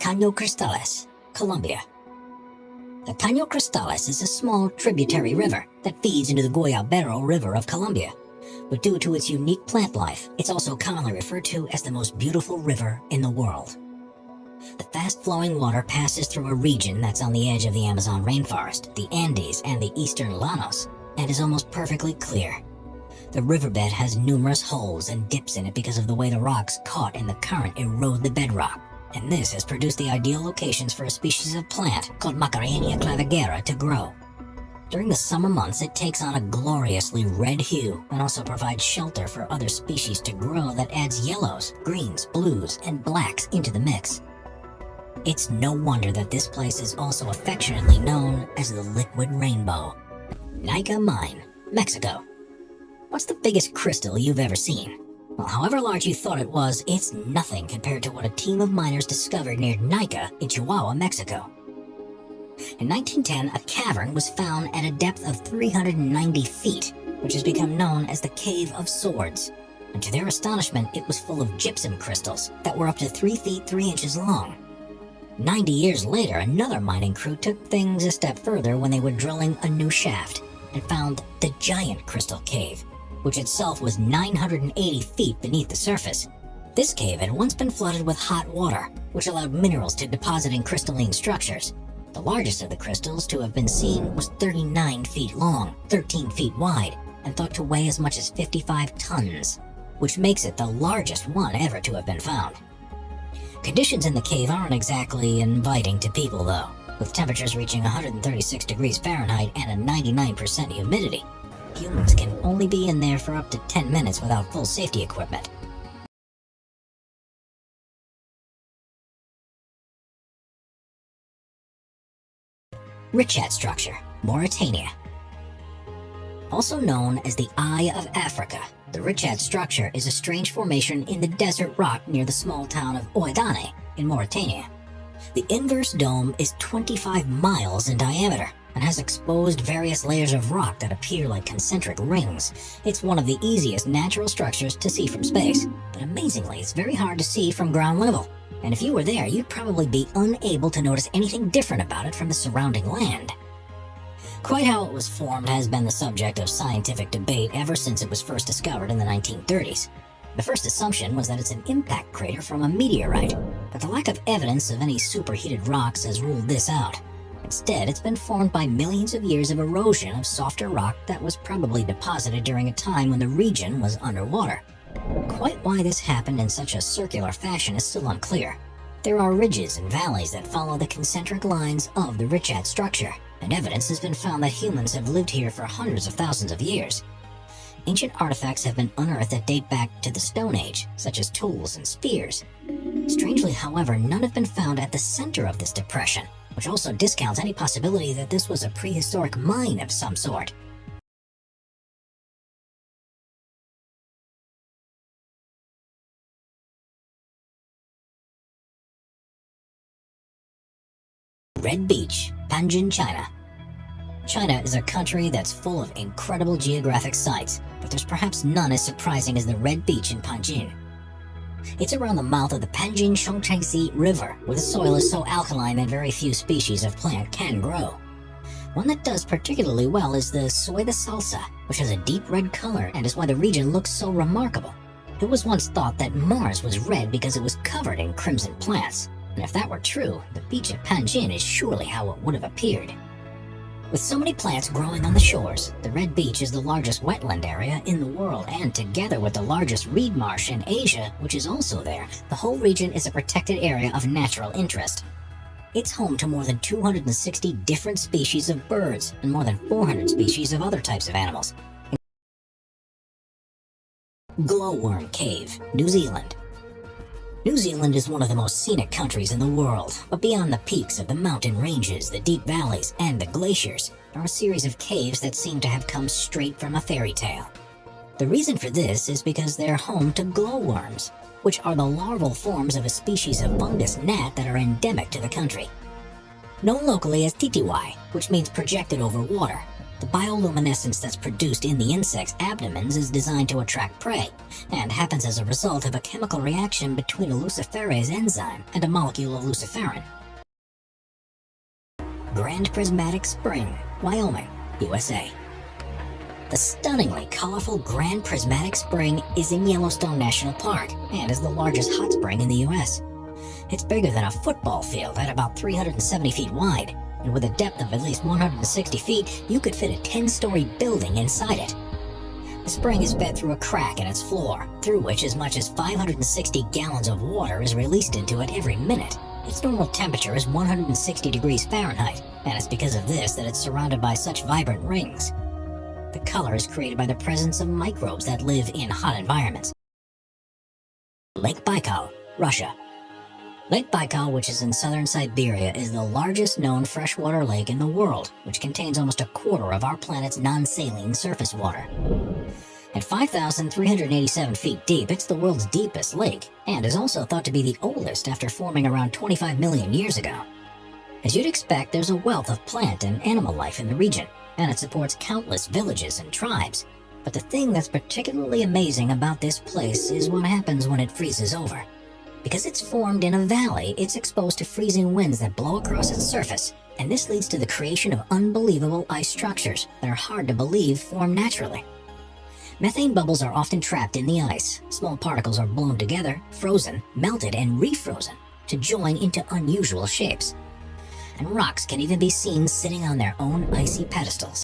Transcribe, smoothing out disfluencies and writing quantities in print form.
Caño Cristales, Colombia. The Caño Cristales is a small tributary river that feeds into the Guayabero River of Colombia. But due to its unique plant life, it's also commonly referred to as the most beautiful river in the world. The fast-flowing water passes through a region that's on the edge of the Amazon rainforest, the Andes, and the eastern Llanos, and is almost perfectly clear. The riverbed has numerous holes and dips in it because of the way the rocks caught in the current erode the bedrock, and this has produced the ideal locations for a species of plant called Macarenia clavigera to grow. During the summer months, it takes on a gloriously red hue and also provides shelter for other species to grow that adds yellows, greens, blues, and blacks into the mix. It's no wonder that this place is also affectionately known as the Liquid Rainbow. Nica Mine, Mexico. What's the biggest crystal you've ever seen? Well, however large you thought it was, it's nothing compared to what a team of miners discovered near Nica in Chihuahua, Mexico. In 1910, a cavern was found at a depth of 390 feet, which has become known as the Cave of Swords. And to their astonishment, it was full of gypsum crystals that were up to 3 feet 3 inches long. 90 years later, another mining crew took things a step further when they were drilling a new shaft and found the Giant Crystal Cave, which itself was 980 feet beneath the surface. This cave had once been flooded with hot water, which allowed minerals to deposit in crystalline structures. The largest of the crystals to have been seen was 39 feet long, 13 feet wide, and thought to weigh as much as 55 tons, which makes it the largest one ever to have been found. Conditions in the cave aren't exactly inviting to people though, with temperatures reaching 136 degrees Fahrenheit and a 99% humidity. Humans can only be in there for up to 10 minutes without full safety equipment. Richat Structure, Mauritania. Also known as the Eye of Africa, the Richat Structure is a strange formation in the desert rock near the small town of Ouaddaï in Mauritania. The inverse dome is 25 miles in diameter and has exposed various layers of rock that appear like concentric rings. It's one of the easiest natural structures to see from space, but amazingly, it's very hard to see from ground level. And if you were there, you'd probably be unable to notice anything different about it from the surrounding land. Quite how it was formed has been the subject of scientific debate ever since it was first discovered in the 1930s. The first assumption was that it's an impact crater from a meteorite, but the lack of evidence of any superheated rocks has ruled this out. Instead, it's been formed by millions of years of erosion of softer rock that was probably deposited during a time when the region was underwater. Quite why this happened in such a circular fashion is still unclear. There are ridges and valleys that follow the concentric lines of the Richat Structure, and evidence has been found that humans have lived here for hundreds of thousands of years. Ancient artifacts have been unearthed that date back to the Stone Age, such as tools and spears. Strangely, however, none have been found at the center of this depression, which also discounts any possibility that this was a prehistoric mine of some sort. Red Beach, Panjin, China. China is a country that's full of incredible geographic sites, but there's perhaps none as surprising as the Red Beach in Panjin. It's around the mouth of the Panjin Chongqingxi River, where the soil is so alkaline that very few species of plant can grow. One that does particularly well is the soy de salsa, which has a deep red color and is why the region looks so remarkable. It was once thought that Mars was red because it was covered in crimson plants. And if that were true, the beach at Panjin is surely how it would have appeared. With so many plants growing on the shores, the Red Beach is the largest wetland area in the world, and together with the largest reed marsh in Asia, which is also there, the whole region is a protected area of natural interest. It's home to more than 260 different species of birds and more than 400 species of other types of animals. Glowworm Cave, New Zealand. New Zealand is one of the most scenic countries in the world, but beyond the peaks of the mountain ranges, the deep valleys, and the glaciers, are a series of caves that seem to have come straight from a fairy tale. The reason for this is because they're home to glowworms, which are the larval forms of a species of fungus gnat that are endemic to the country. Known locally as titiwai, which means projected over water, The bioluminescence that's produced in the insect's abdomens is designed to attract prey, and happens as a result of a chemical reaction between a luciferase enzyme and a molecule of luciferin. Grand Prismatic Spring, Wyoming, USA. The stunningly colorful Grand Prismatic Spring is in Yellowstone National Park and is the largest hot spring in the US. It's bigger than a football field at about 370 feet wide, and with a depth of at least 160 feet, you could fit a 10-story building inside it. The spring is fed through a crack in its floor, through which as much as 560 gallons of water is released into it every minute. Its normal temperature is 160 degrees Fahrenheit, and it's because of this that it's surrounded by such vibrant rings. The color is created by the presence of microbes that live in hot environments. Lake Baikal, Russia. Lake Baikal, which is in southern Siberia, is the largest known freshwater lake in the world, which contains almost a quarter of our planet's non-saline surface water. At 5,387 feet deep, it's the world's deepest lake, and is also thought to be the oldest after forming around 25 million years ago. As you'd expect, there's a wealth of plant and animal life in the region, and it supports countless villages and tribes. But the thing that's particularly amazing about this place is what happens when it freezes over. Because it's formed in a valley, it's exposed to freezing winds that blow across its surface, and this leads to the creation of unbelievable ice structures that are hard to believe form naturally. Methane bubbles are often trapped in the ice. Small particles are blown together, frozen, melted, and refrozen to join into unusual shapes. And rocks can even be seen sitting on their own icy pedestals.